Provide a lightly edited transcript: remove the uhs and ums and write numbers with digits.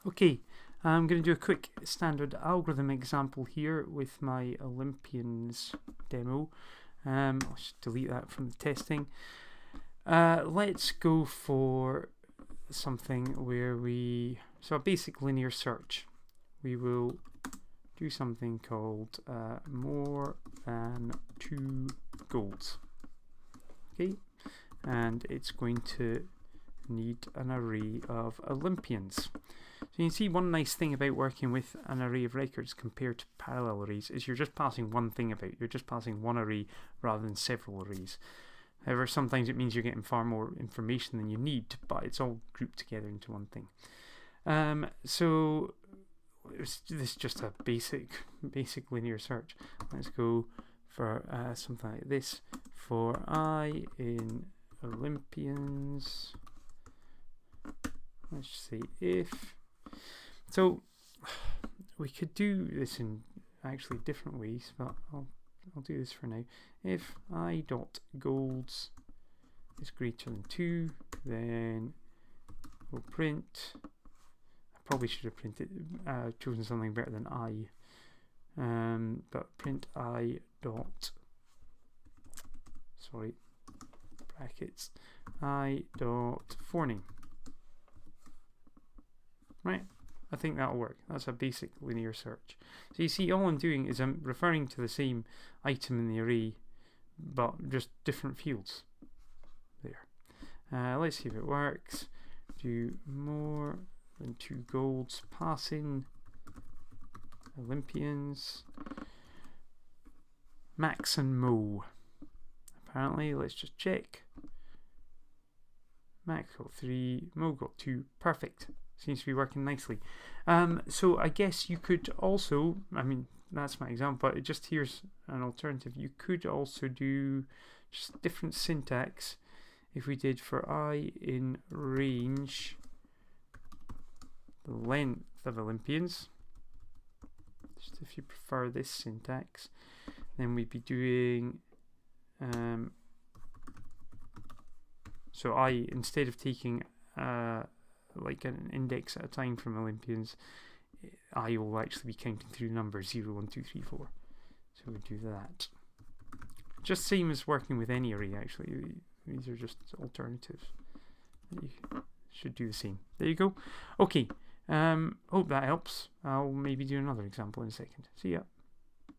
Okay, I'm going to do a quick standard algorithm example here with my Olympians demo. I'll just delete that from the testing. Let's go for something where so a basic linear search. We will do something called more than 2 golds. Okay, and it's going to need an array of Olympians. So you can see one nice thing about working with an array of records compared to parallel arrays is you're just passing one thing about. You're just passing one array rather than several arrays. However, sometimes it means you're getting far more information than you need, but it's all grouped together into one thing. So this is just a basic linear search. Let's go for something like this. For I in Olympians, let's say if. So we could do this in actually different ways, but I'll do this for now. If I dot golds is greater than 2, then we'll print. I probably should have chosen something better than I. But print I dot. Sorry, brackets. I dot forename. Right. I think that'll work. That's a basic linear search. So you see, all I'm doing is I'm referring to the same item in the array, but just different fields. There. Let's see if it works. Do more than 2 golds, pass in Olympians, Max and Mo. Apparently, let's just check. Max got 3, Mo got 2. Perfect. Seems to be working nicely. So I guess you could also, I mean, that's my example, but just here's an alternative. You could also do just different syntax. If we did for I in range, the length of Olympians, just if you prefer this syntax, then we'd be doing, so I, instead of taking like an index at a time from Olympians, I will actually be counting through numbers 0, 1, 2, 3, 4. So we do that. Just same as working with any array, actually. These are just alternatives. You should do the same. There you go. Okay. Hope that helps. I'll maybe do another example in a second. See ya.